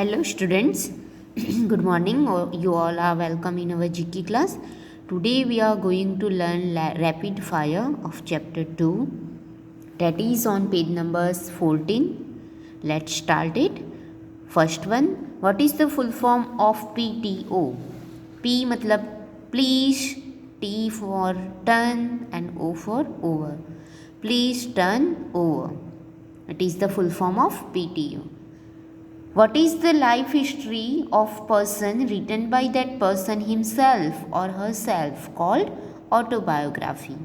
Hello students, good morning. You all are welcome in our GK class. Today we are going to learn rapid fire of chapter 2, that is on page numbers 14. Let's start it. First one, what is the full form of PTO? P matlab please, T for turn and O for over. Please turn over. It is the full form of PTO. What is the life history of person written by that person himself or herself called autobiography?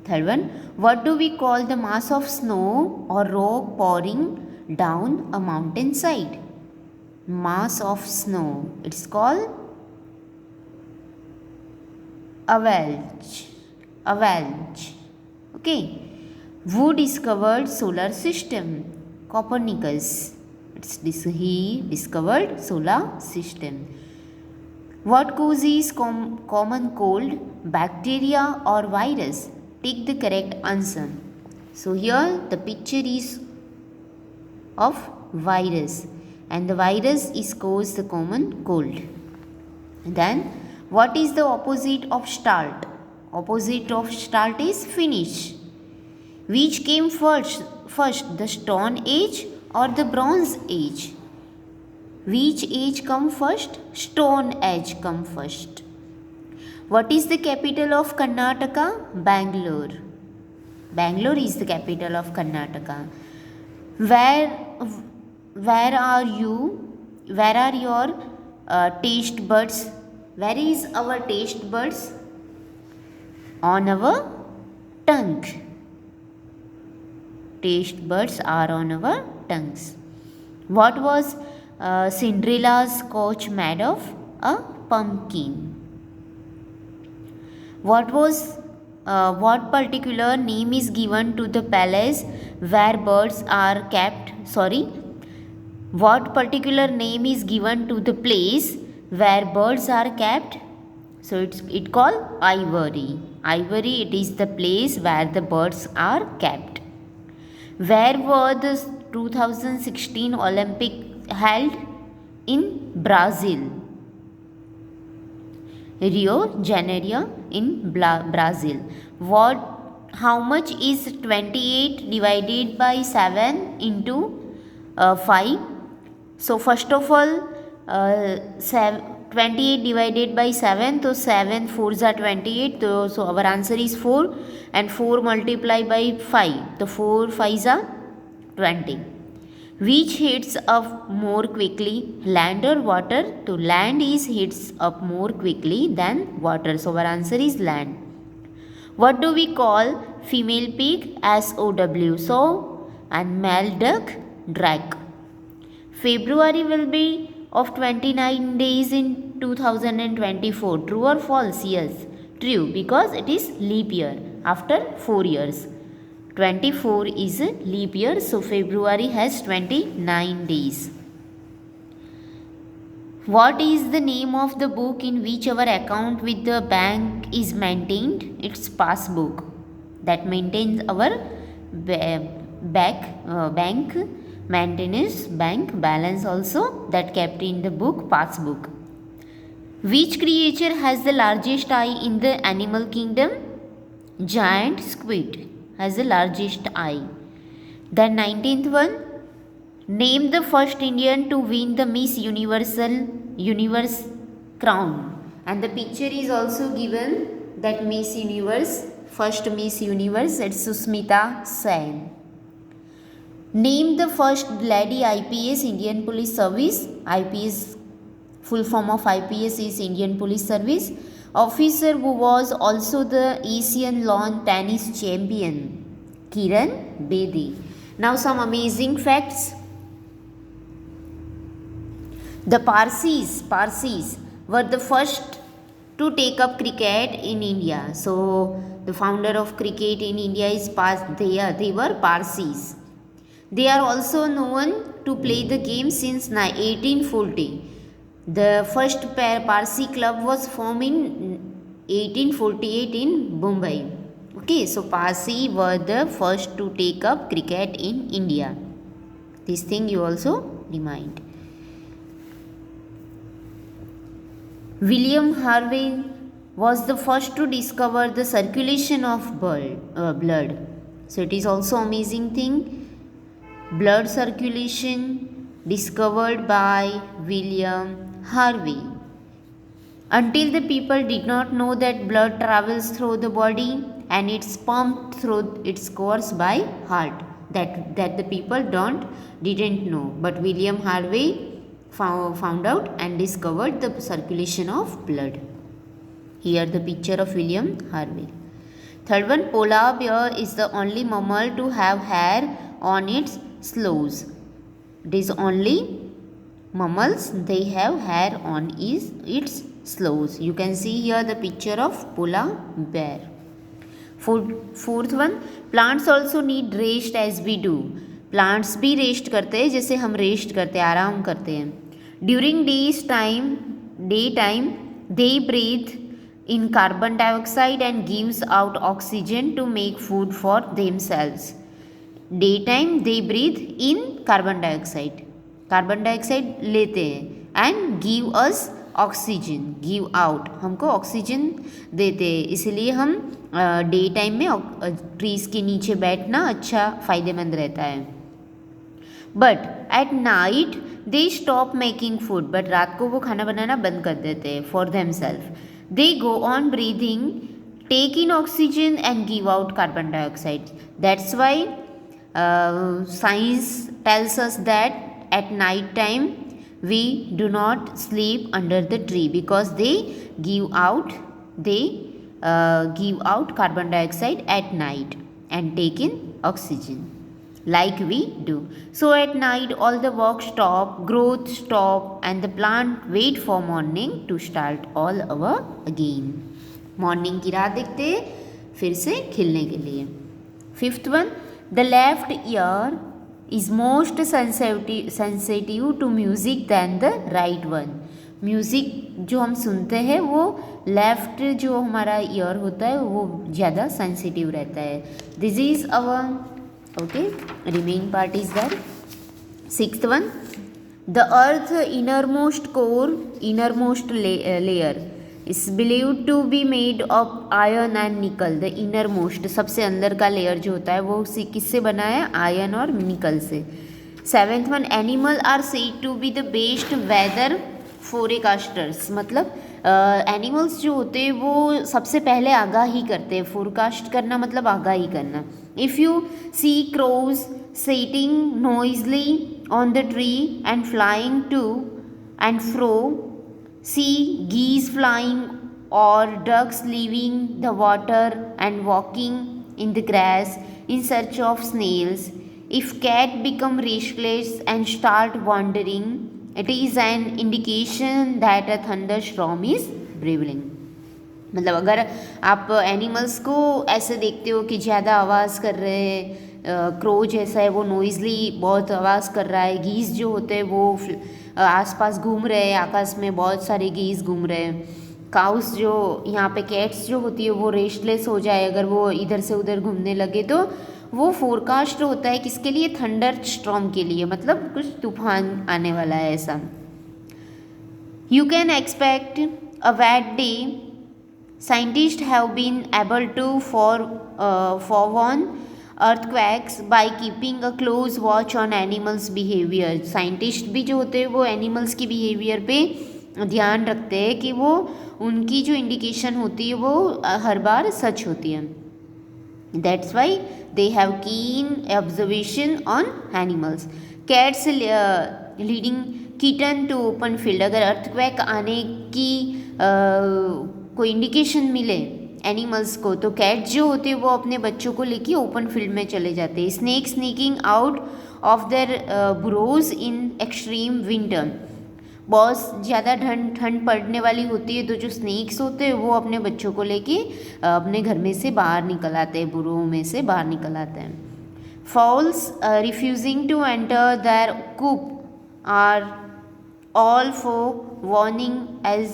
Third one, what do we call the mass of snow or rock pouring down a mountainside? Mass of snow. It's called avalanche. Avalanche. Okay. Who discovered solar system? Copernicus. He discovered solar system. What causes common cold? Bacteria or virus? Take the correct answer. So here the picture is of virus, and the virus is caused the common cold. Then what is the opposite of start? Opposite of start is finish. Which came first, the Stone Age or the Bronze Age? Which age come first? Stone Age come first. What is the capital of Karnataka? Bangalore. Bangalore is the capital of Karnataka. Where are you? Where are your taste buds? Where is our taste buds? On our tongue. Taste buds are on our tongues. What was Cinderella's couch made of? A pumpkin. What particular name is given to the palace where birds are kept? What particular name is given to the place where birds are kept? So it's called Ivory. Ivory, it is the place where the birds are kept. Where were the 2016 Olympic held? In Brazil. Rio de Janeiro in Brazil. How much is 28 divided by 7 into 5? So first of all, 28 divided by 7, so 7 4s are 28, so our answer is 4, and 4 multiplied by 5, the 4 5s are 20. Which heats up more quickly, land or water? To land is heats up more quickly than water, so our answer is land. What do we call female pig? SOW, sow, and male duck, drake. February will be of 29 days in 2024. True or false? Yes, true, because it is leap year after 4 years. 24 is a leap year, so February has 29 days. What is the name of the book in which our account with the bank is maintained? It's passbook that maintains our bank maintenance, bank balance also, that kept in the book passbook. Which creature has the largest eye in the animal kingdom? Giant squid has the largest eye. The 19th one, name the first Indian to win the Miss Universe crown. And the picture is also given, that Miss Universe, first Miss Universe, it's Susmita Sen. Name the first lady IPS, Indian Police Service. IPS, full form of IPS is Indian Police Service. Officer who was also the Asian lawn tennis champion, Kiran Bedi. Now some amazing facts. The Parsis were the first to take up cricket in India. So the founder of cricket in India is they were Parsis. They are also known to play the game since 1840. The first Parsi club was formed in 1848 in Mumbai. Okay, so Parsi were the first to take up cricket in India. This thing you also remind. William Harvey was the first to discover the circulation of blood. So it is also amazing thing. Blood circulation discovered by William Harvey. Until the people did not know that blood travels through the body and it's pumped through its course by heart. That the people didn't know. But William Harvey found out and discovered the circulation of blood. Here the picture of William Harvey. Third one, polar bear is the only mammal to have hair on its slows. It is only mammals, they have hair on its slows. You can see here the picture of polar bear. Fourth one, plants also need rest as we do. Plants भी rest करते हैं जैसे हम rest करते हैं, आराम करते हैं. During daytime, they breathe in carbon dioxide and gives out oxygen to make food for themselves. Daytime they breathe in carbon dioxide. Carbon dioxide लेते हैं and give us oxygen, give out, हमको oxygen देते हैं. इसलिए हम day time में trees के नीचे बैठना अच्छा फ़ायदेमंद रहता है. But at night they stop making food, but रात को वो खाना बनाना बंद कर देते हैं for them self. They go on breathing, take in oxygen and give out carbon dioxide. That's why science tells us that at night time we do not sleep under the tree because they give out carbon dioxide at night and take in oxygen like we do. So at night all the work stop, growth stop, and the plant wait for morning to start all over again. Morning की राह देखते फिर से खिलने के लिए. Fifth one, the left ear is most sensitive to music than the right one. Music जो हम सुनते हैं वो लेफ्ट जो हमारा ईयर होता है वो ज़्यादा सेंसिटिव रहता है. This is our okay, remain part is there. Sixth one, the earth innermost core, innermost layer is believed to be made of iron and nickel. The innermost सबसे अंदर का लेयर जो होता है वो किससे बना है, आयरन और निकल से. Seventh one, animal are said to be the best weather forecasters. मतलब एनिमल्स जो होते हैं वो सबसे पहले आगाही करते हैं. फोरकास्ट करना मतलब आगाही करना. If you see crows sitting noisily on the tree and flying to and fro, see geese flying or ducks leaving the water and walking in the grass in search of snails. If cat become restless and start wandering, it is an indication that a thunderstorm is brewing. मतलब अगर आप animals को ऐसे देखते हो कि ज़्यादा आवाज़ कर रहे हैं, क्रो जैसा है वो नॉइजली बहुत आवाज़ कर रहा है, गीज़ जो होते हैं वो आसपास घूम रहे हैं, आकाश में बहुत सारे गीज़ घूम रहे हैं. काउस जो यहाँ पे कैट्स जो होती है वो रेस्टलेस हो जाए अगर वो इधर से उधर घूमने लगे, तो वो फोरकास्ट होता है किसके लिए, थंडर स्टॉर्म के लिए, मतलब कुछ तूफान आने वाला है ऐसा. You can expect a bad day. Scientist have been able to forewarn earthquakes by keeping a close watch on animals behavior. Scientist भी जो होते हैं वो एनिमल्स की बिहेवियर पे ध्यान रखते हैं कि वो उनकी जो इंडिकेशन होती है वो हर बार सच होती है. That's why they have keen observation on animals. Cats leading kitten to open field. अगर अर्थक्वेक आने की कोई इंडिकेशन मिले एनिमल्स को तो कैट जो होते हैं वो अपने बच्चों को लेके ओपन फील्ड में चले जाते हैं. Snake sneaking out of their burrows in extreme winter. बहुत ज़्यादा ठंड पड़ने वाली होती है तो जो स्नेक्स होते हैं वो अपने बच्चों को लेके अपने घर में से बाहर निकल आते हैं, बुरों में से बाहर निकल आते हैं. Fowls refusing to enter their coop are all for warning as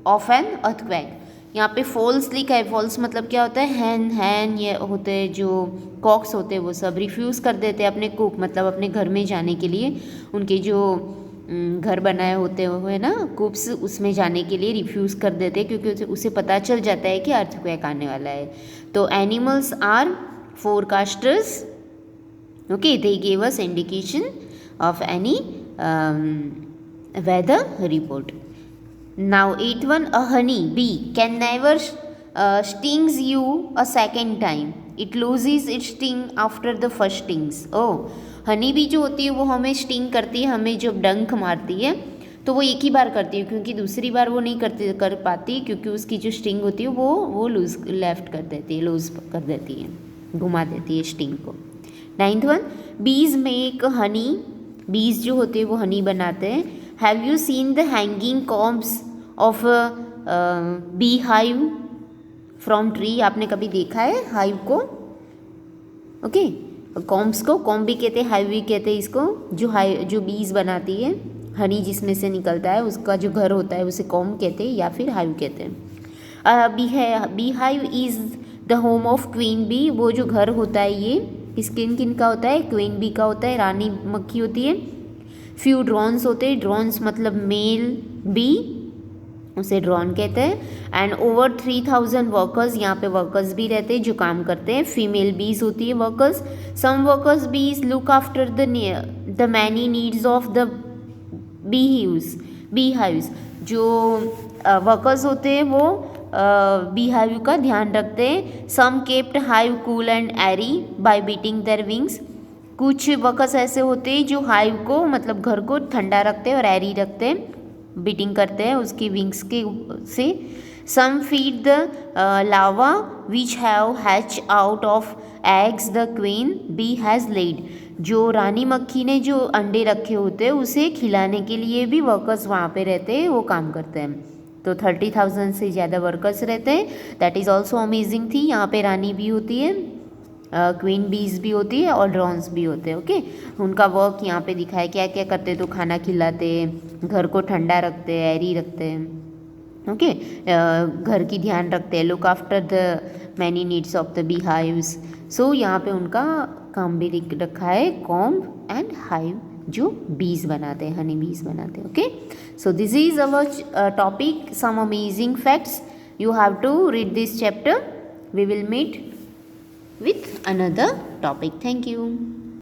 of an earthquake. यहाँ पे फॉल्स लिखा है, फॉल्स मतलब क्या होता है, हैन ये होते हैं जो कॉक्स होते हैं वो सब रिफ्यूज़ कर देते हैं अपने कुक मतलब अपने घर में जाने के लिए, उनके जो घर बनाए होते हुए ना कुप्स उसमें जाने के लिए रिफ्यूज़ कर देते हैं क्योंकि उसे पता चल जाता है कि अर्थक्वेक आने वाला है। तो animals are forecasters, okay, they give us indication of any weather report. Now 8th one, a honey bee can never stings you a second time. It loses its sting after the first stings. Oh, honey bee जो होती है वो हमें sting करती है, हमें जब डंक मारती है तो वो एक ही बार करती है क्योंकि दूसरी बार वो नहीं कर पाती क्योंकि उसकी जो स्टिंग होती है वो लूज लेफ्ट कर देती है, लूज कर देती है, घुमा देती है स्टिंग को। 9th one, बीज मेक हनी, बीज जो होते हैं वो हनी बनाते हैं। Have you seen the hanging Coombs of bee hive from tree, आपने कभी देखा है हाइव को? ओके, कॉम्ब्स को कॉम्ब भी कहते हैं, हाइव भी कहते हैं इसको, जो बीज बनाती है, हनी जिसमें से निकलता है उसका जो घर होता है उसे कॉम्ब कहते हैं या फिर हाइव कहते हैं। Bee hive is the home of queen bee, वो जो घर होता है ये किन का होता है, क्वीन बी का होता है, रानी मक्खी होती है। फ्यू ड्रोन्स होते हैं, ड्रोन्स मतलब मेल बी, उसे ड्रोन कहते हैं। एंड ओवर 3000 वर्कर्स, यहाँ पे वर्कर्स भी रहते हैं जो काम करते हैं, फीमेल बीज होती है workers. Some workers bees look after the many needs of the bee hives, जो वर्कर्स होते हैं वो बी हाइव का ध्यान रखते हैं। Some kept hive cool and airy by beating their wings, कुछ वर्कर्स ऐसे होते हैं जो हाइव को मतलब घर को ठंडा रखते हैं और एरी रखते हैं, बीटिंग करते हैं उसकी विंग्स के से। Some feed the larva which have hatch out of eggs the queen bee has laid, जो रानी मक्खी ने जो अंडे रखे होते हैं उसे खिलाने के लिए भी वर्कर्स वहाँ पे रहते हैं, वो काम करते हैं। तो 30,000 से ज़्यादा वर्कर्स रहते हैं, दैट इज़ ऑल्सो अमेजिंग थी। यहाँ पे रानी भी होती है, क्वीन बीज भी होती है और ड्रोन्स भी होते हैं। ओके, उनका वर्क यहाँ पे दिखाया क्या क्या करते, तो खाना खिलाते, घर को ठंडा रखते, एरी रखते हैं, ओके, घर की ध्यान रखते हैं, look after the many needs of the bee hives. So यहाँ पे उनका काम भी रखा है, कॉम्ब एंड हाइव जो बीज बनाते हैं, हनी बीज बनाते हैं। Okay, so this is our topic, some amazing facts, you have to read this chapter. We will meet with another topic. Thank you.